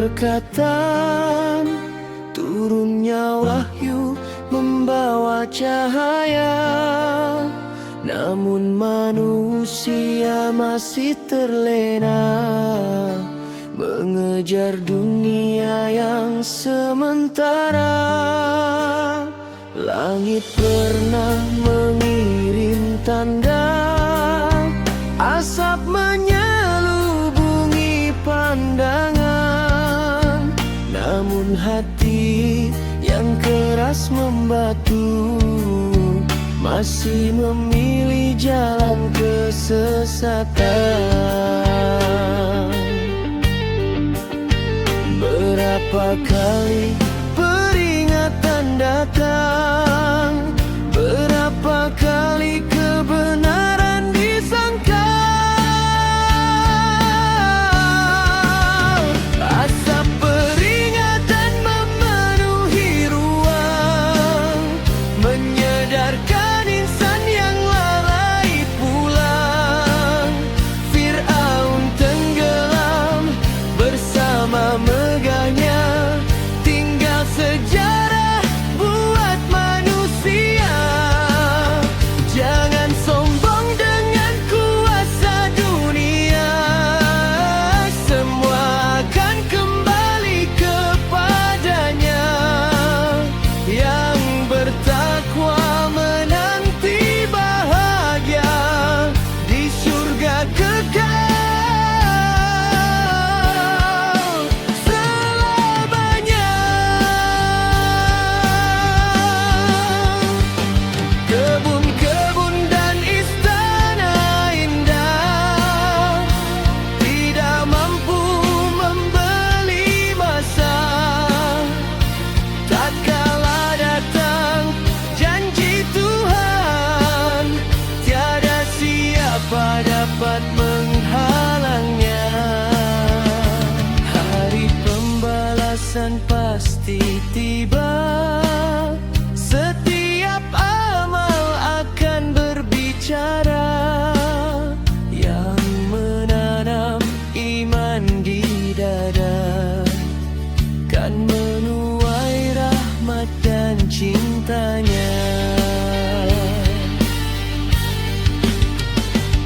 perkataan, turunnya wahyu membawa cahaya. Namun manusia masih terlena mengejar dunia yang sementara. Langit pernah mengirim tanda, asap menyelubungi pandangan. Namun hati yang keras membatu masih memilih jalan kesesatan. Berapa kali peringatan datang, berapa kali kebenaran disangkal. Asap peringatan memenuhi ruang, menyadarkan insan yang lalai pulang. Fir'aun tenggelam bersama megahnya, tinggal sejarah buat manusia. Jangan sombong dengan kuasa dunia, semua akan kembali kepadanya. Yang bertakwa menanti bahagia di surga kekal selamanya. Kebun-kebun dan istana indah tidak mampu membeli masa. Tak kala datang janji Tuhan, tiada siapa dapat menghalangnya. Hari pembalasan pasti tiba, setiap amal akan berbicara. Yang menanam iman di dada kan menuai rahmat dan cintanya.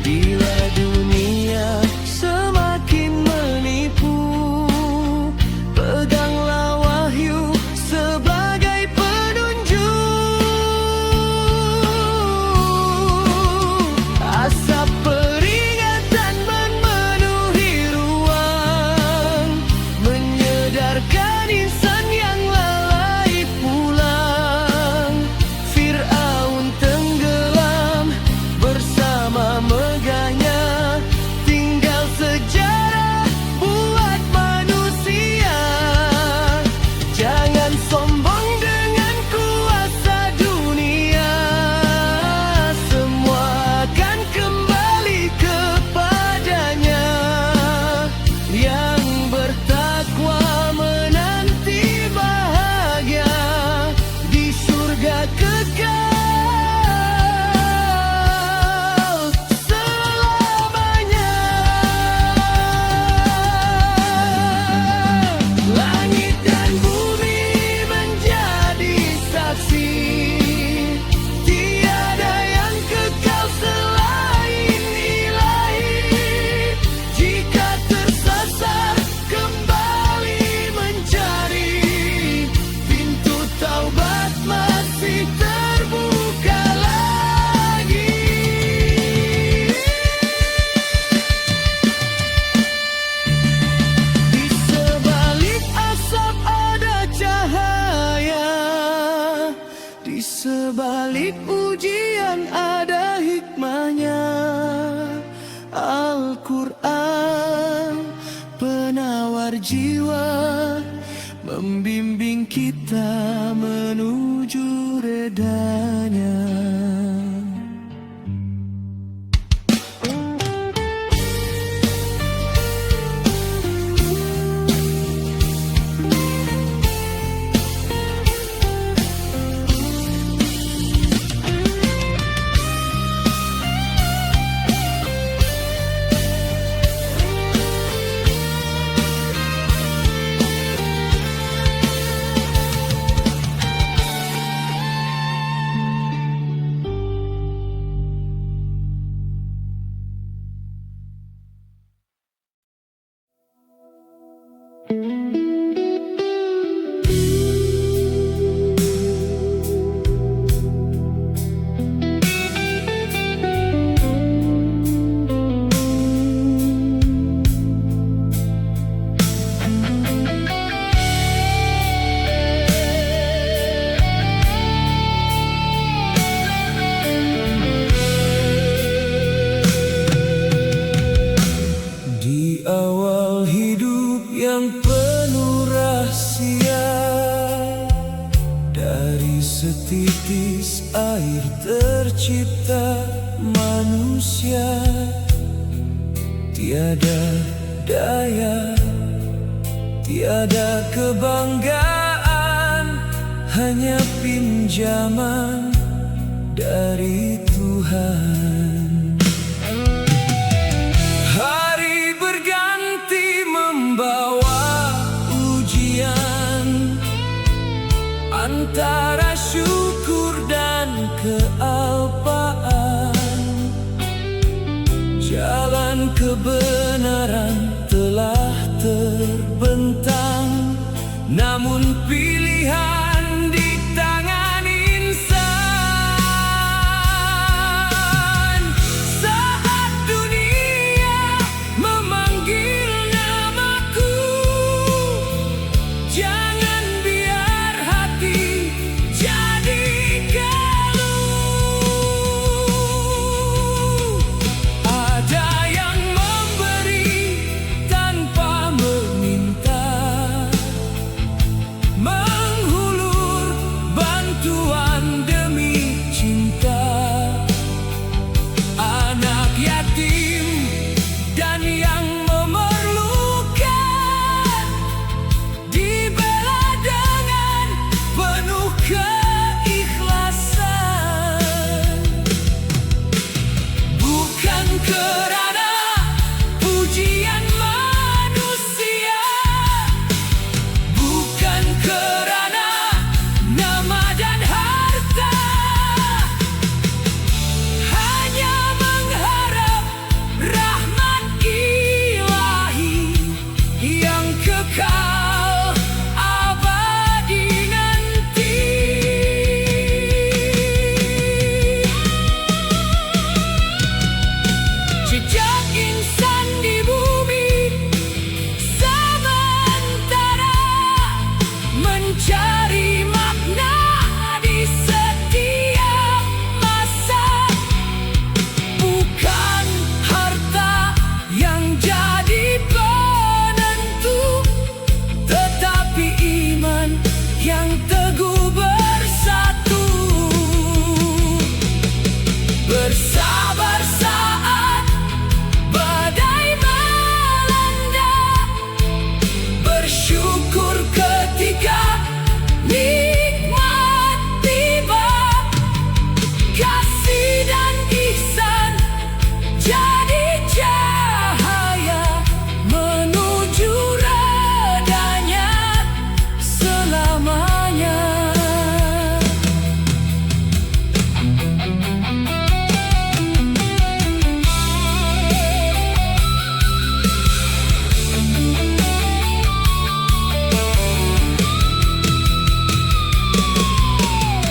Bila dunia semakin menipu, peganglah wahyu sebagai penunjuk. Asap peringatan memenuhi ruang, menyadarkan insan yang lalai pulang. Fir'aun tenggelam bersama megahnya, tinggal sejarah buat manusia. Jangan sombong dengan kuasa dunia, semua akan kembali kepadanya. Yang bertakwa menanti bahagia di surga kekal selamanya. Langit dan bumi menjadi saksi, tiada yang kekal selain Ilahi. Jika tersasar kembali mencari, pintu taubat masih terbuka lagi. Di sebalik asap ada cahaya, di sebalik ujian ada hikmahnya. Al-Quran penawar jiwa, membimbing kita menuju redanya. setitis air tercipta manusia, tiada daya, tiada kebanggaan, hanya pinjaman dari Tuhan. Hari berganti membawa ujian, antara syukur dan kealpaan. Jalan kebenaran telah terbentang, namun pilihan di tangan insan. Saat dunia memanggil namaku, jangan biar hati jadi keluh. Ada yang memberi tanpa meminta, menghulur bantuan demi cinta. Anak yatim dan yang memerlukan dibela dengan penuh keikhlasan. Bukan kerana pujian manusia, bukan kerana nama dan harta, hanya mengharap rahmat ilahi yang kekal abadi nanti. Jejak insan di bumi sementara, mencari makna di setiap masa. Bukan harta yang jadi penentu, tetapi iman yang teguh bersatu. Bersabar saat badai melanda, bersyukur ketika nikmat tiba. Kasih dan ihsan jadi cahaya menuju redanya selamanya.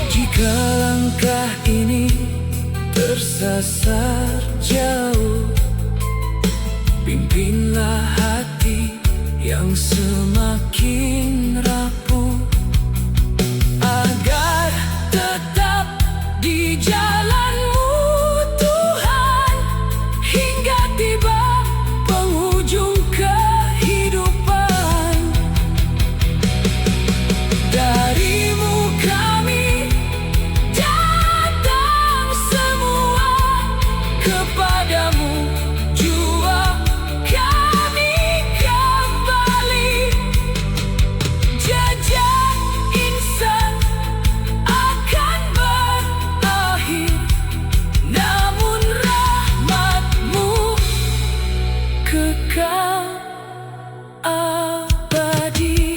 Jika langkah ini tersasar jauh, pimpinlah hati yang semakin rapuh, agar tetap di jalanmu Tuhan, hingga tiba penghujung kehidupan. Darimu kami datang semua, kepadamu jua kami kembali. Jejak insan akan berakhir, namun rahmatmu kekal abadi.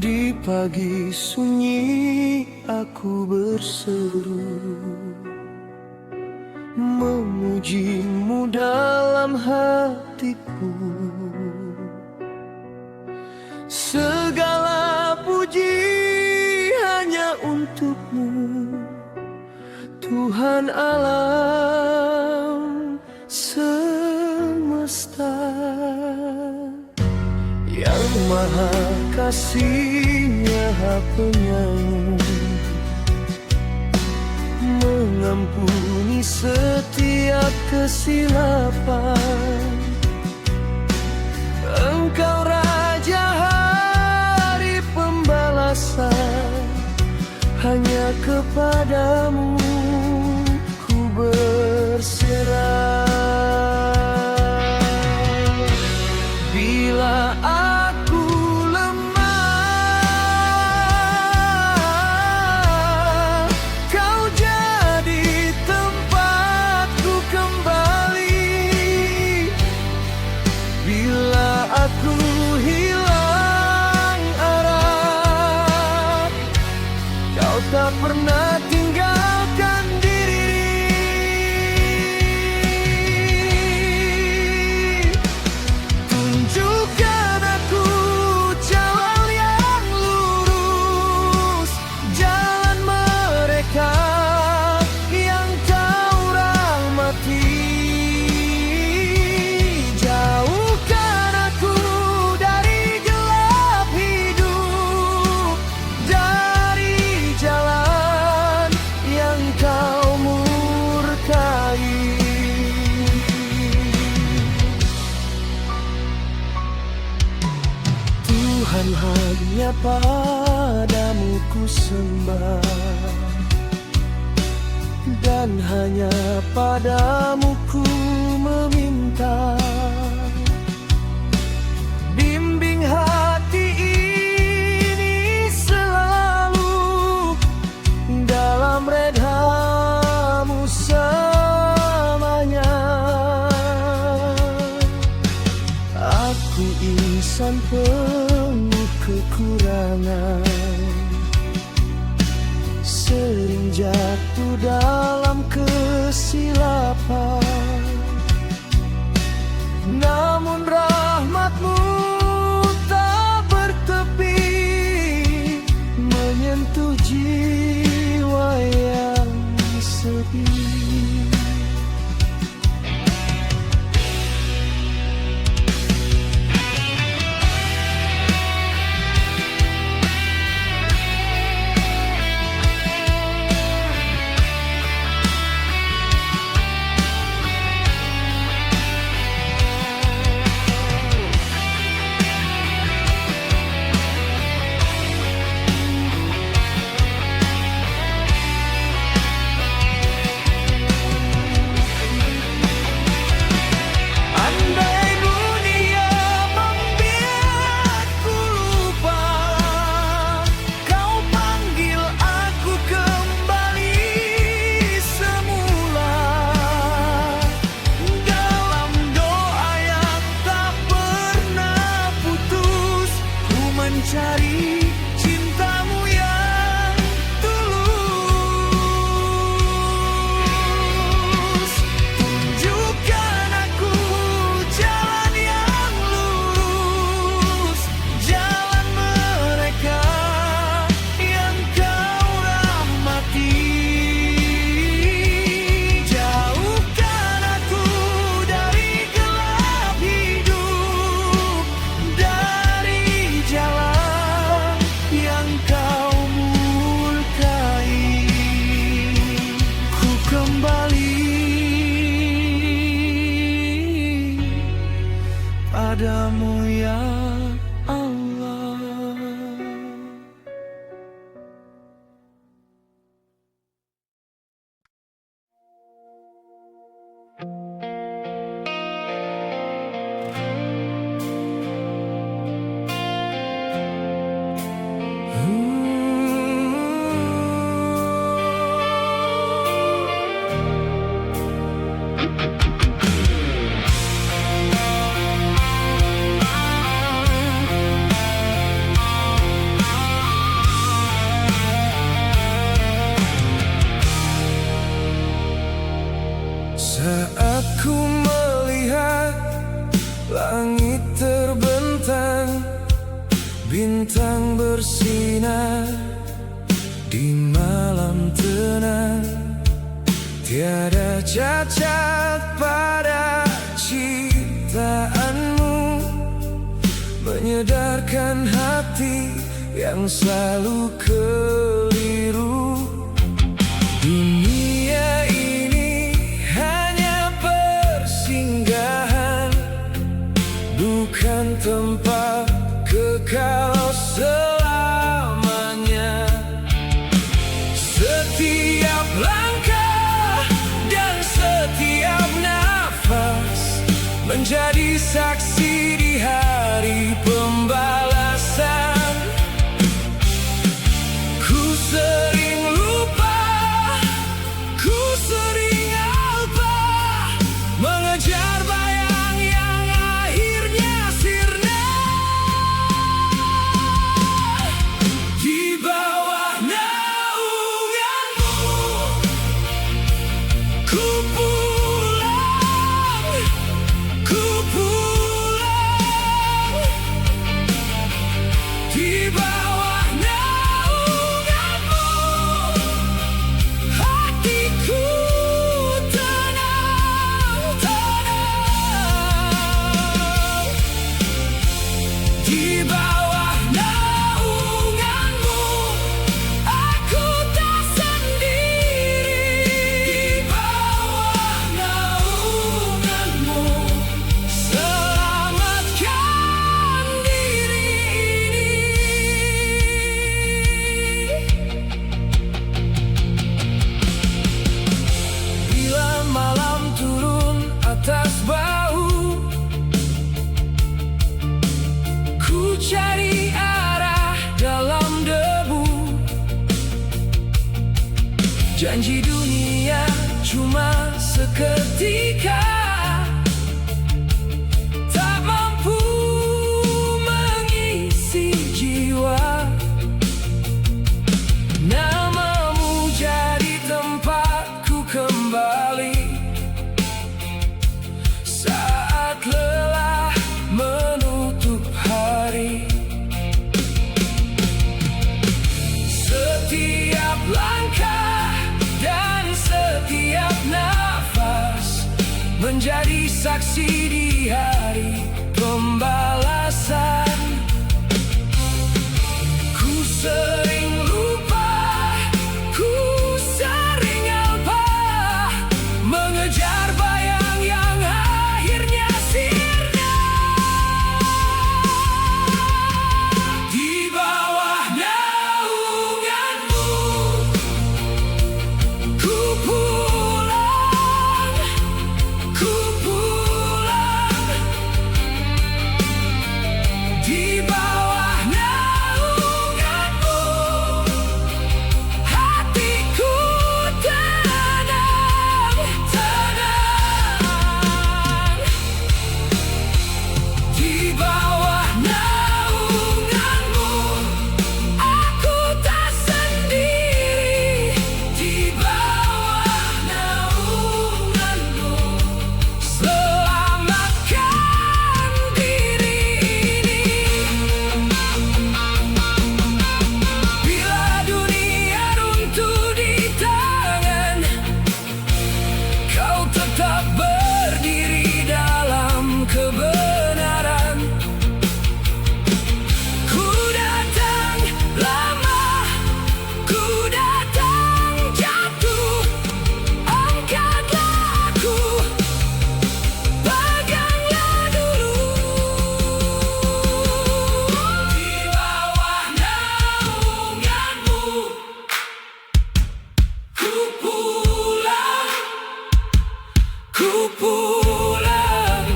Di pagi sunyi aku berseru, memujimu dalam hatiku. Segala puji hanya untukmu, Tuhan alam semesta, yang maha kasihnya penyayang, mengampuni setiap kesilapan. Engkau Raja hari pembalasan, hanya kepadamu ku berserah. Bila aku lemah, kau jadi tempatku kembali. Bila aku hilang arah, kau tak pernah tinggalkan diri. Tunjukkan aku jalan yang lurus, jalan mereka yang kau rahmati. Jauhkan aku dari gelap hidup, dari jalan yang kau murkai. Tuhan, hanya padamu ku sembah, dan hanya padamu ku meminta. Bimbing hati ini selalu dalam redhamu selamanya. Aku insan penuh kekurangan, sering jatuh dalam kesilapan. Namun rahmatmu tak bertepi, menyentuh jiwa yang sepi. Andai dunia membiarku lupa, kau panggil aku kembali semula. Dalam doa yang tak pernah putus, ku mencari cintamu yang tulus. Tunjukkan aku jalan yang lurus, jalan mereka yang kau rahmati. Jauhkan aku dari gelap hidup, dari jalan yang kau murkai. Ku kembali padamu ya Allah. Saat ku melihat langit terbentang, bintang bersinar di malam tenang, tiada cacat pada ciptaanmu, menyadarkan hati yang selalu keliru. Dunia ini hanya persinggahan, bukan tempat kekal selamanya. Setiap langkah dan setiap nafas menjadi saksi di hari pembalasan. Ku sering lupa, ku sering alpa, mengejar bayang yang akhirnya sirna. Di bawah naunganmu ku pulang, ku pulang. Di bawah naunganmu hatiku tenang, tenang. Di bawah naunganmu aku tak sendiri. Di bawah naunganmu selamatkan diri ini. Bila malam turun atas bahu, ku cari arah dalam debu. Janji dunia cuma seketika, tak mampu mengisi jiwa. Namamu jadi tempatku kembali saat lelah menutup hari. Setiap langkah dan setiap nafas menjadi saksi di hari pembalasan. Ku sering lupa, ku sering alpa, mengejar bayang yang akhirnya sirna. Di bawah naunganmu ku pulang, ku pulang. Di bawah naunganmu hatiku tenang, tenang. Di bawah naunganmu aku tak sendiri. Di bawah naunganmu selamatkan diri ini. Bila dunia runtuh di tangan, kau tetap berdiri dalam kebenaran. Ku datang lama, ku datang jatuh, angkatlah aku, peganglah dulu. Di bawah naunganmu ku pulang, ku pulang.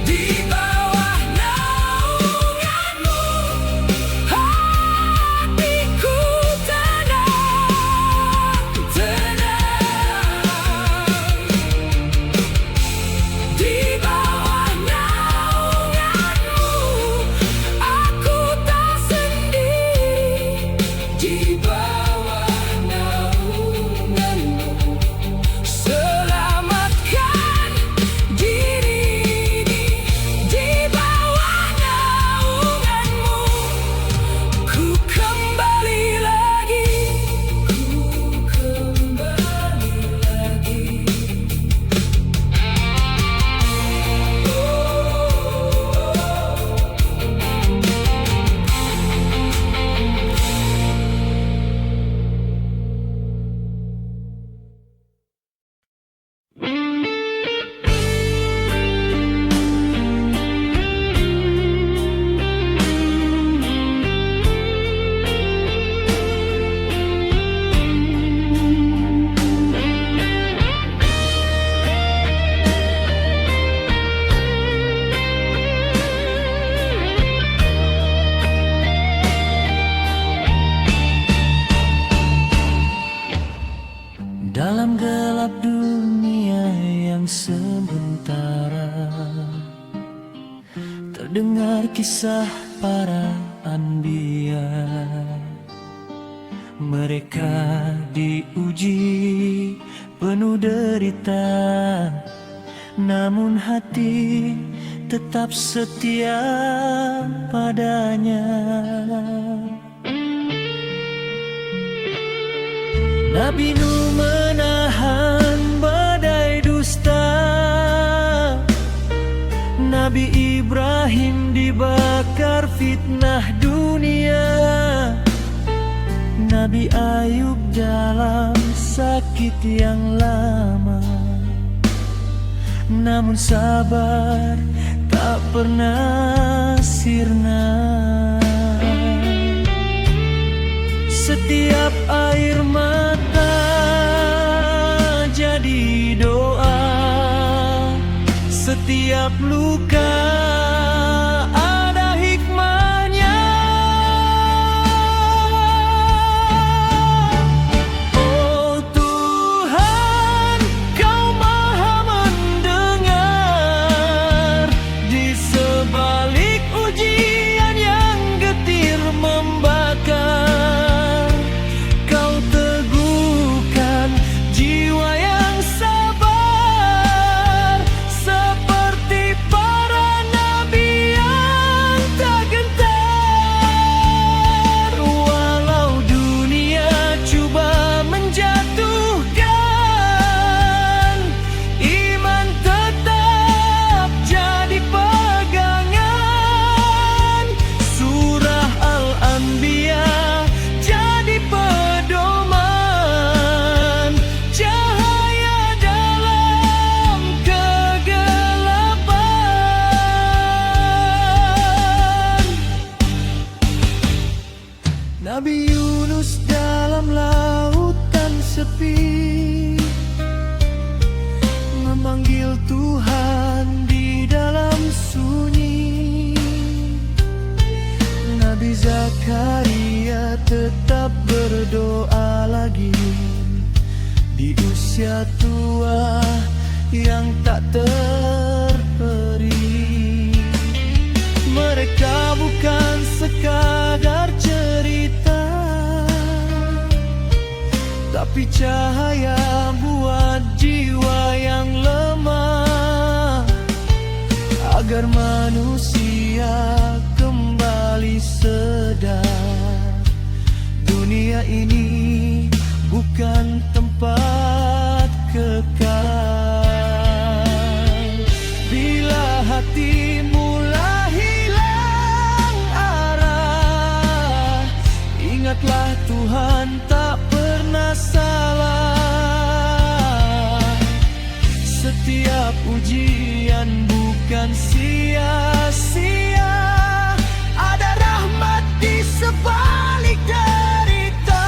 Di bawah naunganmu hatiku tenang, tenang. Di bawah naunganmu aku tak sendiri. Di bawah naunganmu Dalam gelap dunia yang sementara, terdengar kisah para anbiya. Mereka diuji penuh derita, namun hati tetap setia padanya. Nabi Nuh menahan badai dusta, Nabi Ibrahim dibakar fitnah dunia, Nabi Ayub dalam sakit yang lama, namun sabar tak pernah sirna. Setiap air mata jadi doa, setiap luka ada hikmahnya. Oh Tuhan, Kau maha mendengar, di sebalik ujian yang getir membakar, Kau teguhkan jiwa yang sabar, seperti para nabi yang tak gentar. Walau dunia cuba menjatuhkan, iman tetap jadi pegangan. Surah Al-Anbiya jadi pedoman, cahaya dalam kegelapan. Nabi Yunus dalam lautan sepi, memanggil Tuhan di dalam sunyi. Nabi Zakaria tetap berdoa lagi di usia tua yang tak terperi. Mereka bukan sekadar cerita, tapi cahaya buat jiwa yang lemah, agar manusia kembali sadar, dunia ini bukan tempat kekal. Bila hati mulai hilang arah, ingatlah Tuhan tak pernah salah. Setiap ujian bukan sia-sia, ada rahmat di sebalik derita.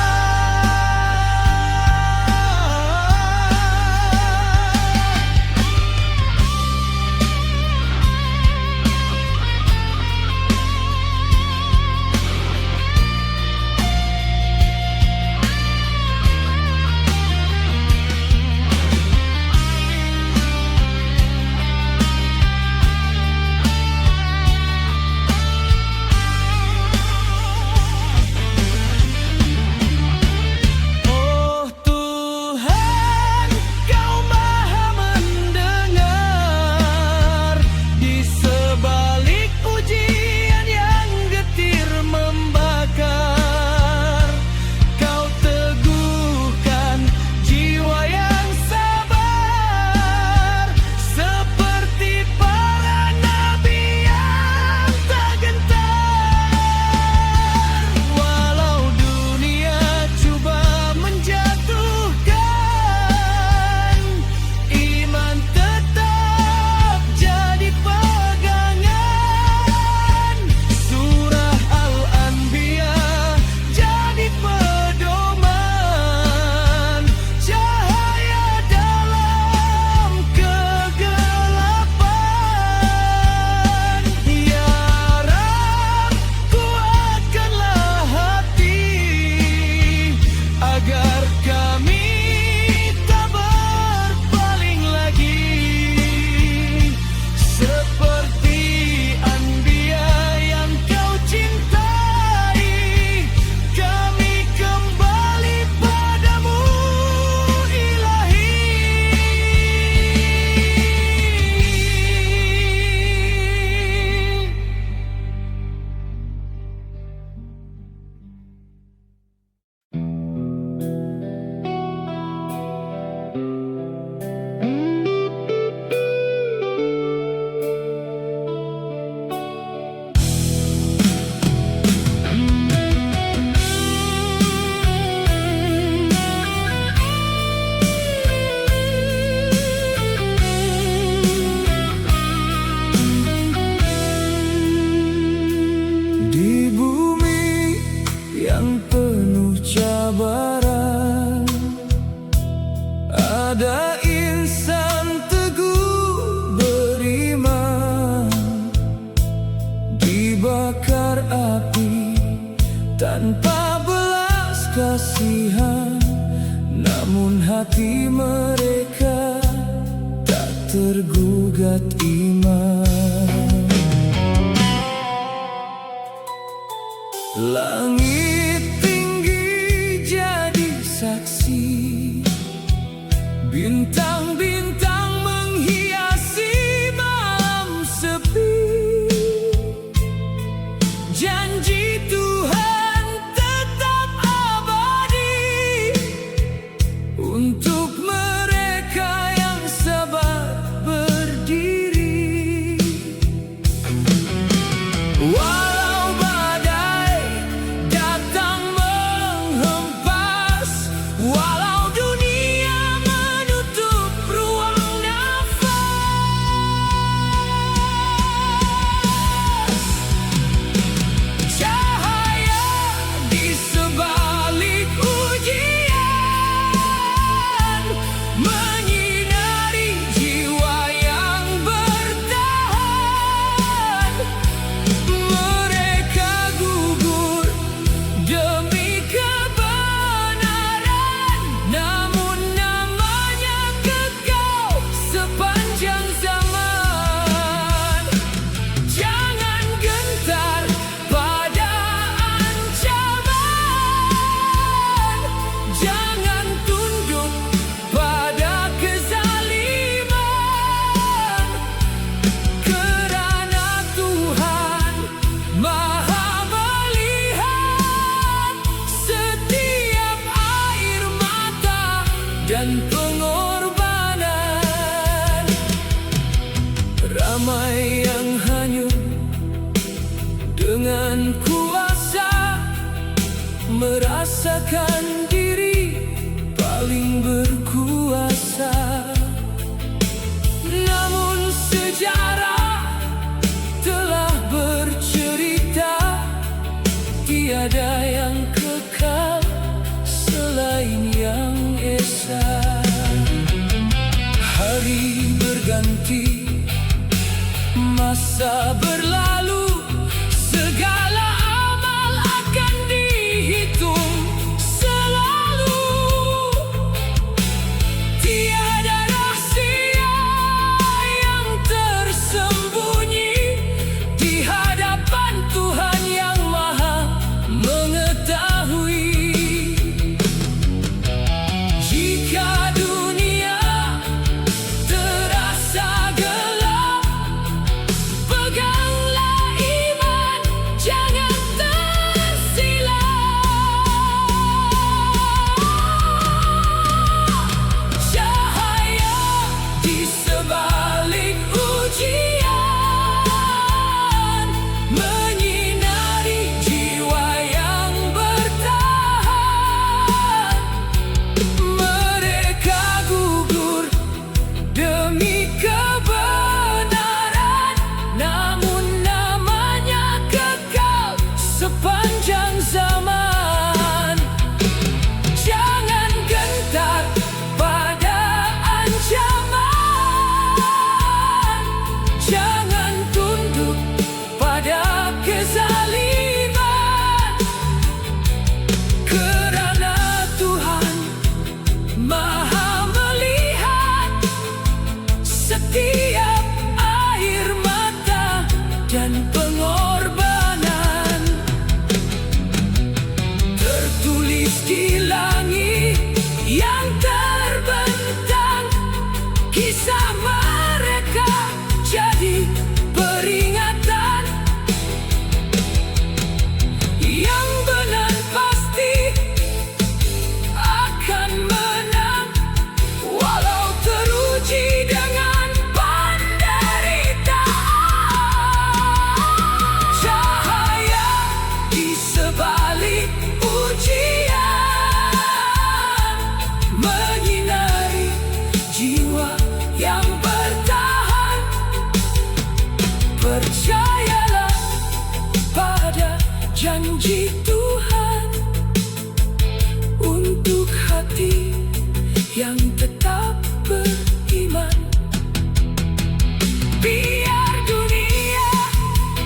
hati mereka tak tergugat iman. Langit tinggi jadi saksi, bintang-bintang menghiasi malam sepi. Janji Tuhan tetap abadi untuk mereka yang sabar berdiri. Walau badai datang menghempas, walau dunia menutup ruang nafas, cahaya di sebalik ujian menyinari jiwa yang bertahan. Mereka gugur demi kebenaran, namun namanya kekal sepanjang zaman. Jangan gentar pada ancaman, jangan tunduk pada kezaliman, kerana Tuhan Maha melihat setiap air mata dan pengorbanan. Ramai yang hanyut dengan kuasa, merasakan diri paling berkuasa. Namun sejarah telah bercerita, tiada yang kekal selain yang esa. Hari berganti, masa berlalu, segala amal akan dihitung selalu. Tiada rahsia yang tersembunyi di hadapan Tuhan yang Maha mengetahui. Jika dunia terasa gelap, peganglah iman, jangan tersilap. Cahaya di sebalik ujian menyinari jiwa yang bertahan. Mereka gugur demi kebenaran, namun namanya kekal sepanjang zaman. Jangan gentar pada ancaman, jangan tunduk pada kezaliman, kerana Tuhan Maha melihat setiap air mata dan pengorbanan. Tertulis di langit yang terbentang, kisah mereka jadi peringatan. Yang benar pasti akan menang, walau teruji dengan penderitaan. Cahaya di sebalik ujian menyinari jiwa yang bertahan. Percayalah pada janji Tuhan untuk hati yang tetap beriman. Biar dunia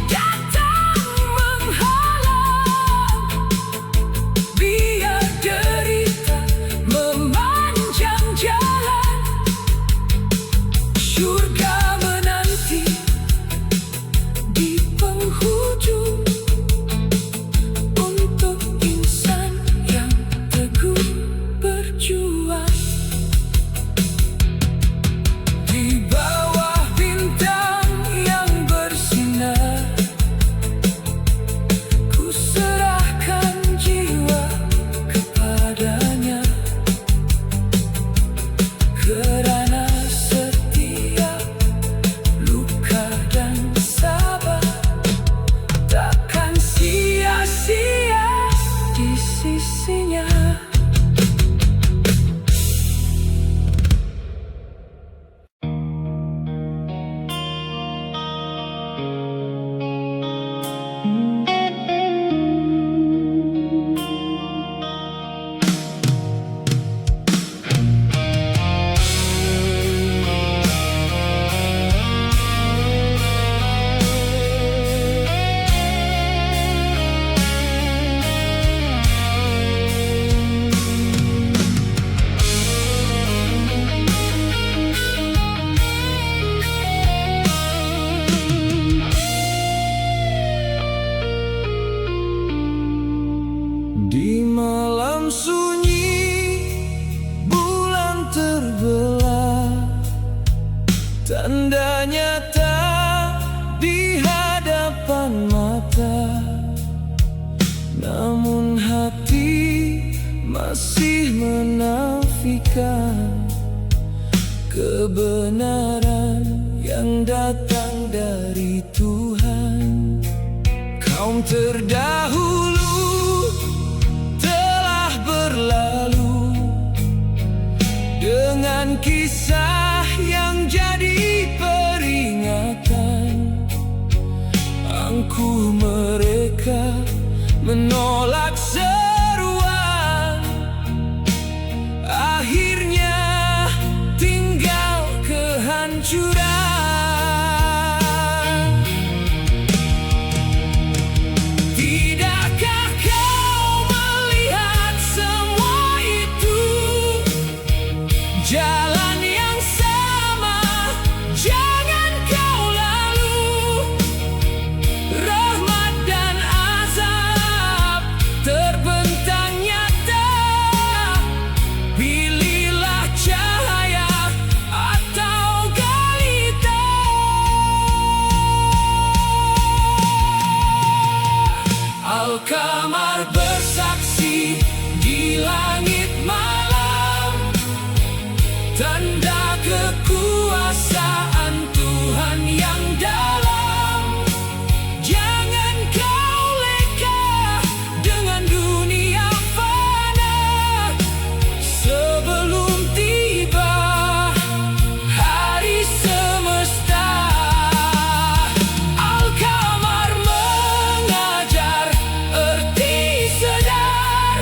datang menghalang, biar derita memanjang Kerana setiap luka dan sabar takkan sia-sia di sisinya. Di malam sunyi, bulan terbelah, tanda nyata di hadapan mata. Namun hati masih menafikan kebenaran yang datang dari Tuhan. Kaum terdahulu telah berlalu dengan kisah yang jadi peringatan. Angkuh mereka menolak seruan, akhirnya tinggal kehancuran. Tidakkah kau melihat semua itu? Jalan yang sama, jangan kau lalu. Rahmat dan azab terbentang nyata. Pilihlah cahaya atau galita. Al-Qamar bersaksi di langit malam, tanda kekuasaan Tuhan yang dalam. Jangan kau leka dengan dunia fana sebelum tiba hari semesta. Al-Qamar mengajar erti sedar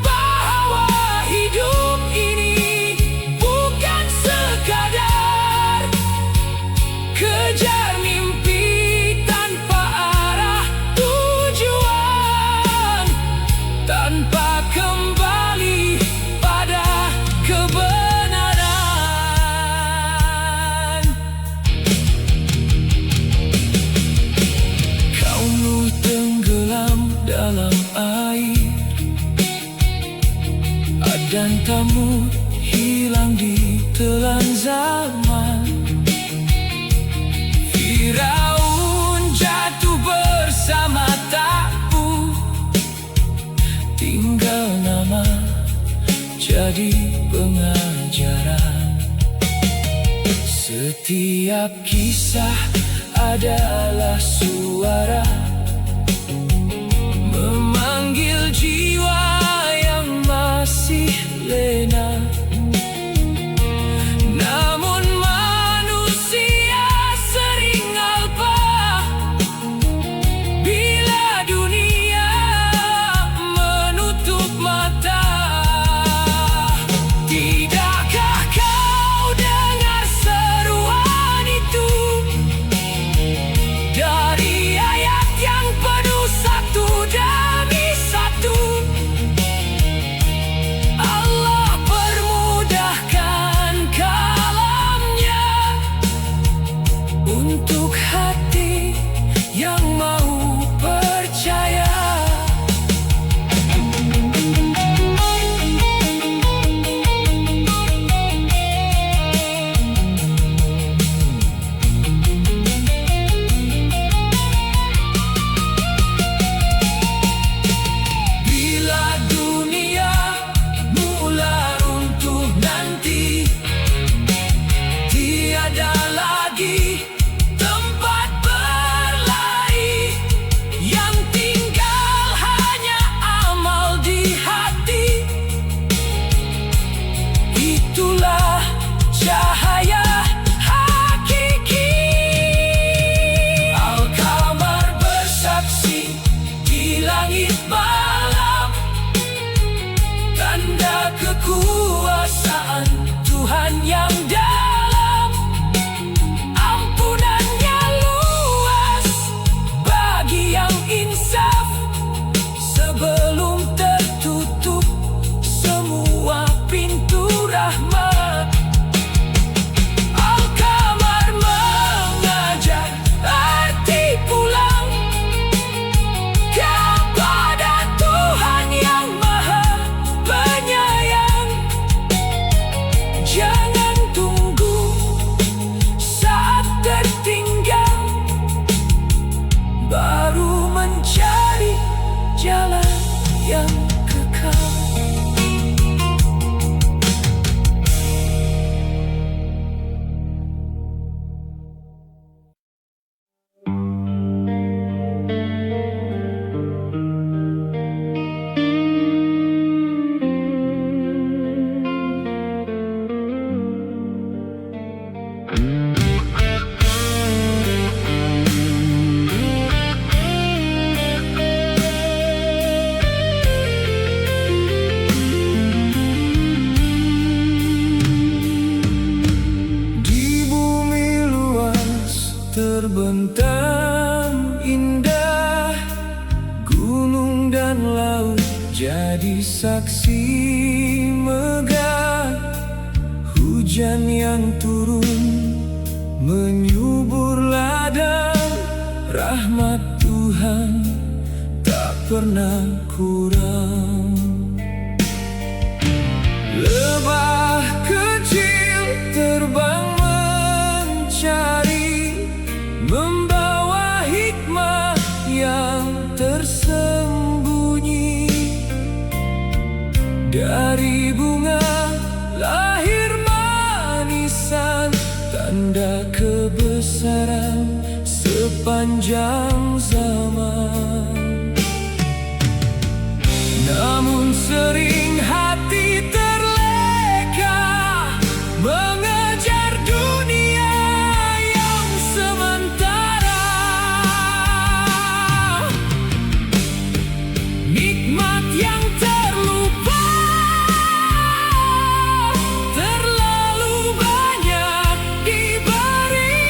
bahwa hidup ini bukan sekadar kejar mimpi tanpa arah tujuan, tanpa kembali pada kebenaran. Kaum Nuh tenggelam dalam air, Ad dan Thamud hilang di telan zaman. Firaun jatuh bersama tabu, tinggal nama jadi pengajaran. Setiap kisah adalah suara memanggil jiwa yang masih lena. Namun manusia sering alpa bila dunia menutup mata. Tidakkah kau dengar seruan itu dari ayat yang penuh satu demi satu? Allah hujan yang turun menyubur ladang, rahmat Tuhan tak pernah kurang. Lebah kecil terbang mencari, membawa hikmah yang tersembunyi. Dari bunga lahir manisan, tanda kebesaran sepanjang zaman. Namun sering hati terleka mengejar dunia yang sementara. Nikmat yang terlupa terlalu banyak diberi.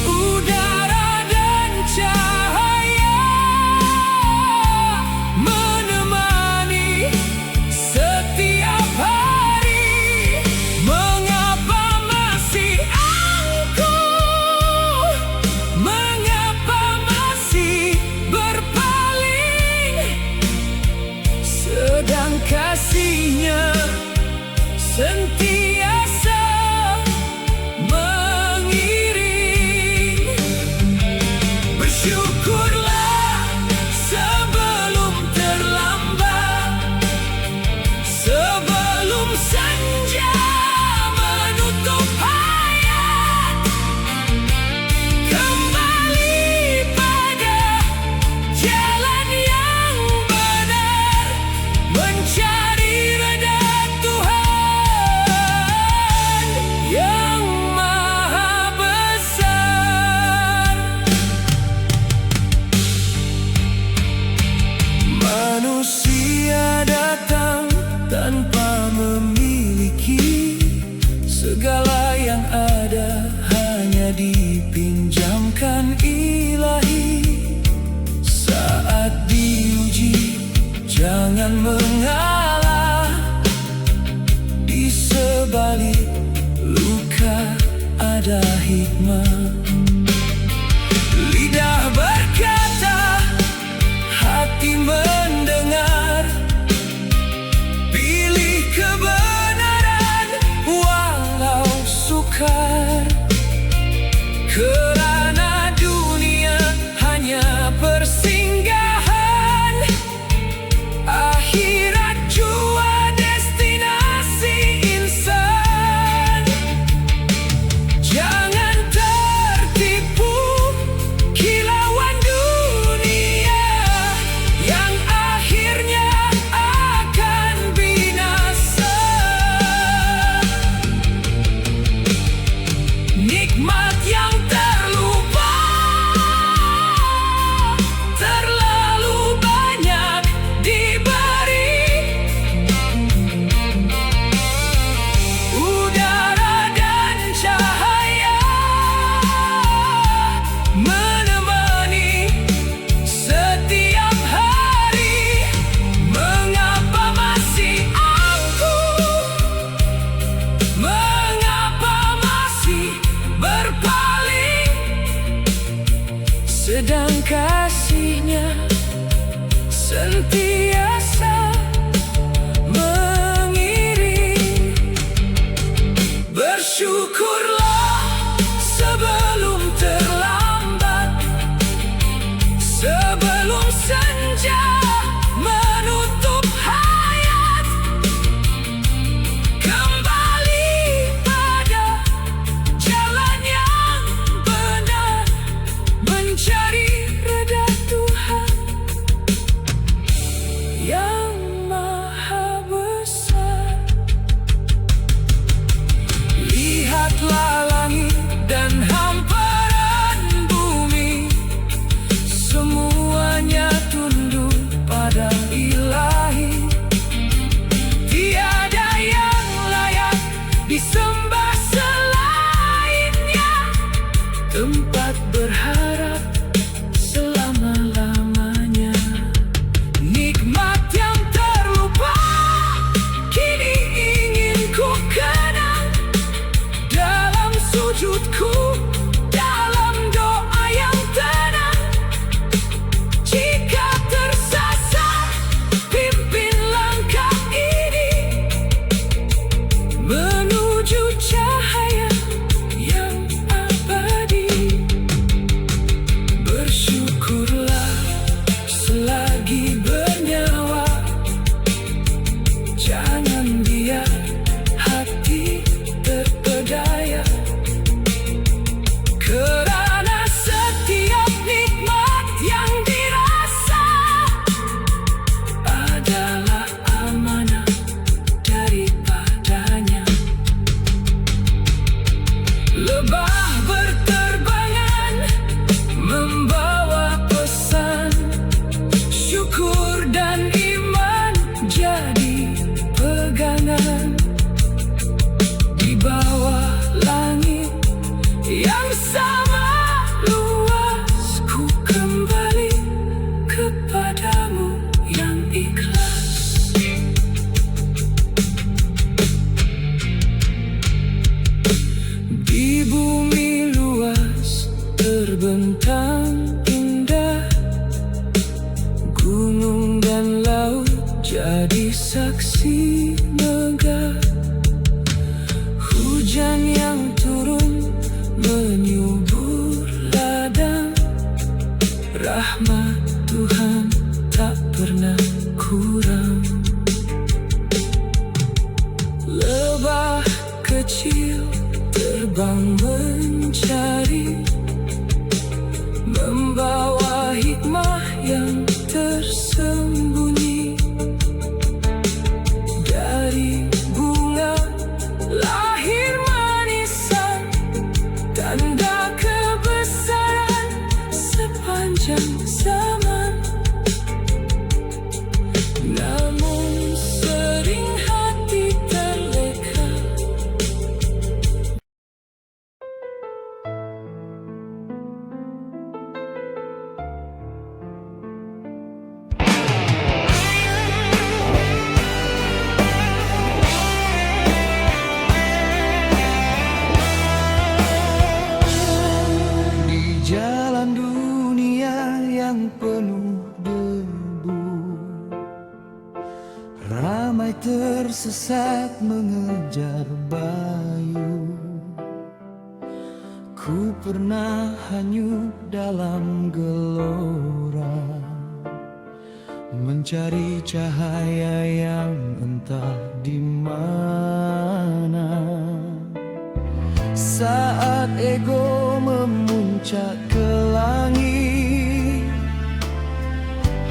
Udara dan cahaya menemani setiap hari. Mengapa masih aku? Mengapa masih berpaling? Sedang kasihnya sentiasa mengiring. Bersyukurlah sebelum terlambat, sebelum senja menutup hayat. Kembali pada jalan yang benar, mencari reda Tuhan yang Maha Besar. Manusia datang tanpa memiliki, segala yang ada hanya dipinjamkan Ilahi. Saat diuji jangan mengalah, di sebalik luka ada hikmah. Lidah berkata, hati mendengar. Pilih kebenaran walau sukar, kerana dunia hanya persinggahan. Akhirat jua destinasi insan. Jangan jadi saksi megah. Hujan yang turun menyubur ladang, rahmat Tuhan tak pernah kurang. Lebah kecil terbang mencari, membawa hikmah yang tersembunyi. Dari bunga lahir manisan, tanda kebesaran sepanjang zaman. Namun sering hati terleka. Di jalan dunia yang penuh debu, ramai tersesat mengejar bayu. Ku pernah hanyut dalam gelora, mencari cahaya yang entah di mana. Saat ego memuncak ke langit,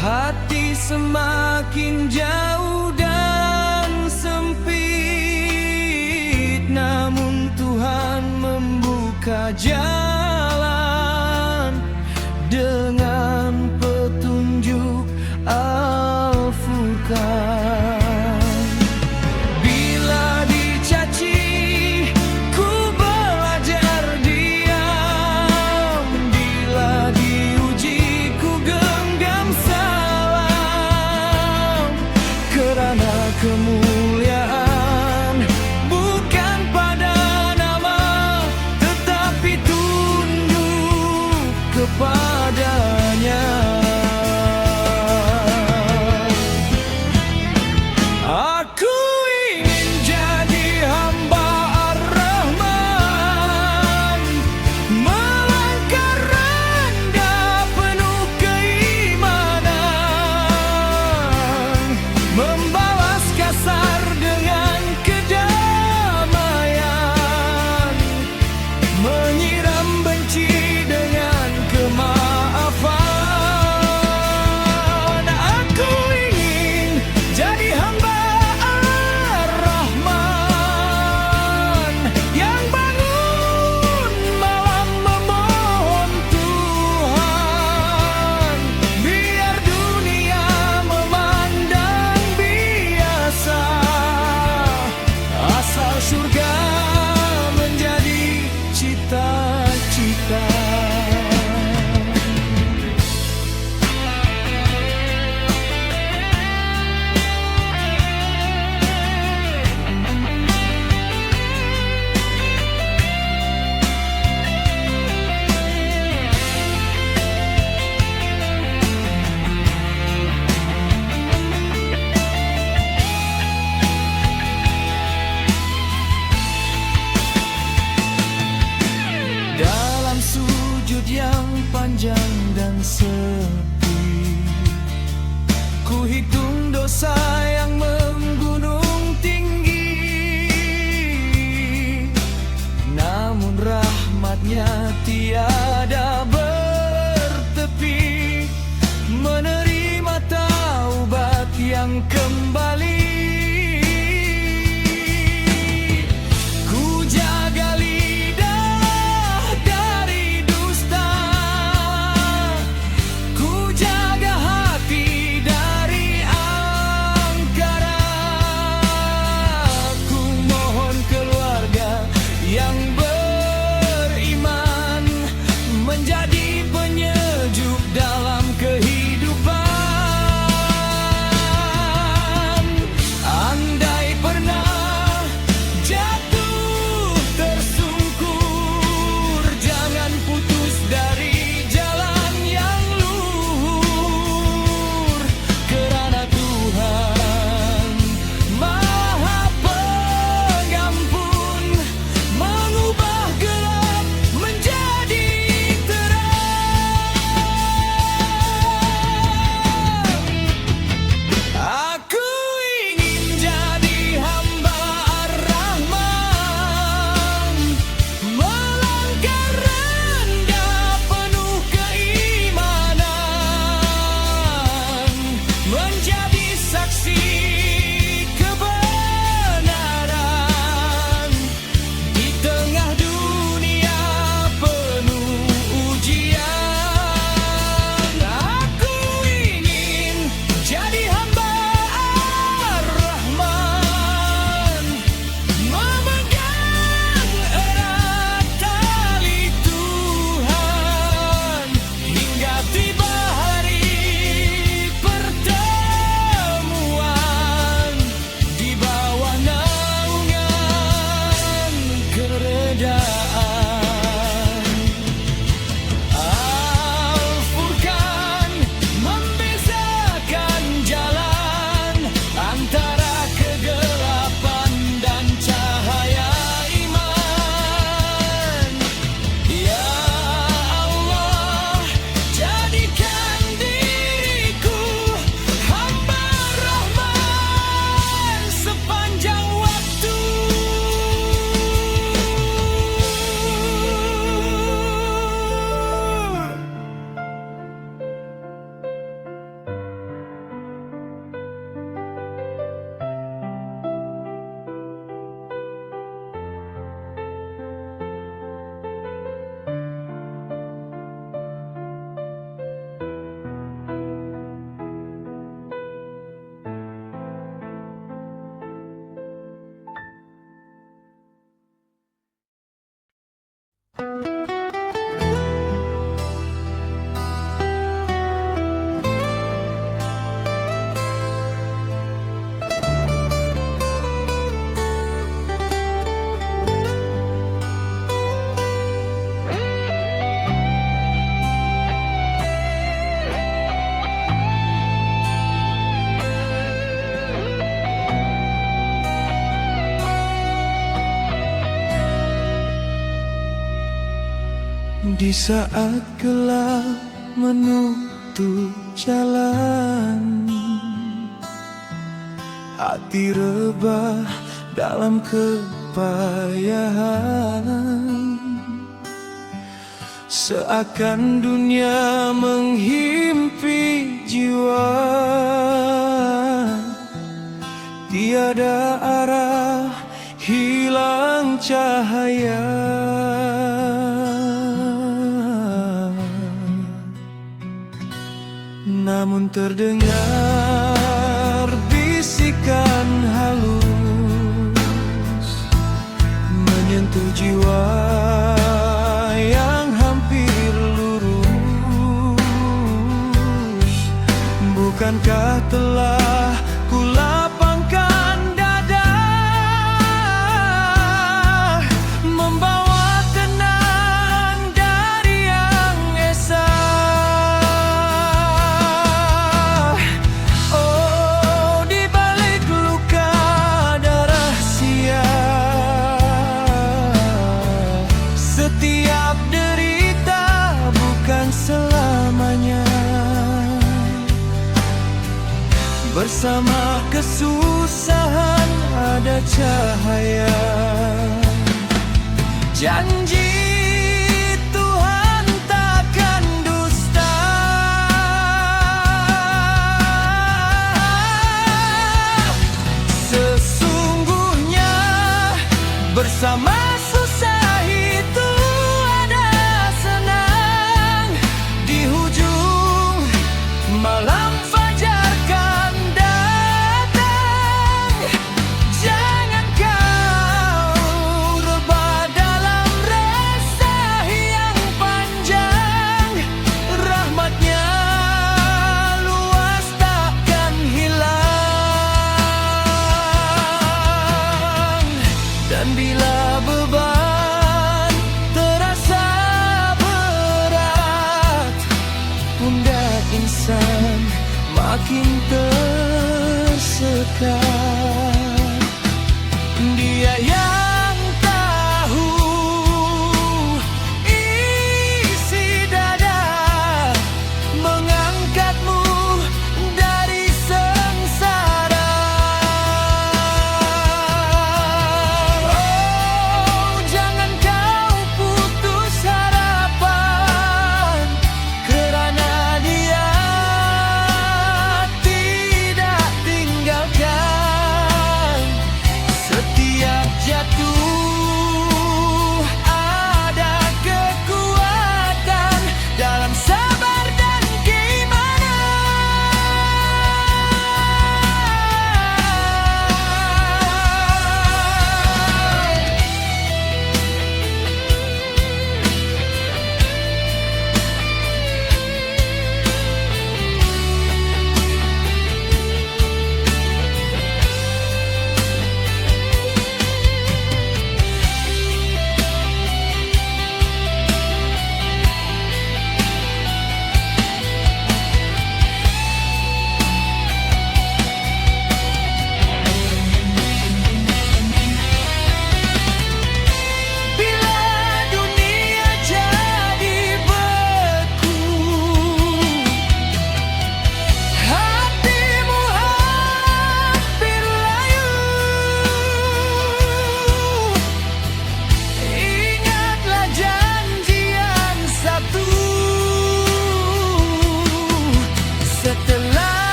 hati semakin jauh dan sempit. Namun Tuhan membuka jalan dengan petunjuk Al-Furqan. Bila dicaci, ku belajar diam. Bila diuji, ku genggam salam. Kerana kemuliaan bukan pada nama, tetapi tunduk kepadanya. Aku ingin jadi hamba Ar-Rahman, melangkah rendah penuh keimanan, membalas kasar dengan kedamaian, menyiram benci dengan kemaafan. Aku ingin jadi hamba Ar-Rahman, yang bangun malam memohon Tuhan, biar dunia memandang bijak. Di saat gelap menutup jalan, hati rebah dalam kepayahan, seakan dunia menghimpi jiwa. Tiada arah, hilang cahaya. Namun terdengar bisikan halus menyentuh jiwa yang hampir lurus. Bukankah telah kulapangkan dada, membawa tenang dari yang esa. Oh, di balik luka darah sia, setiap derita bukan selamanya. Bersama kesusahan ada cahaya. Janji Tuhan takkan dusta. Sesungguhnya bersama susah itu ada senang. Di hujung malam fajar kan datang. Jangan kau rebah dalam resah yang panjang. Rahmatnya luas takkan hilang. Dan bila beban terasa berat, pundak insan makin tersekat. Dia yang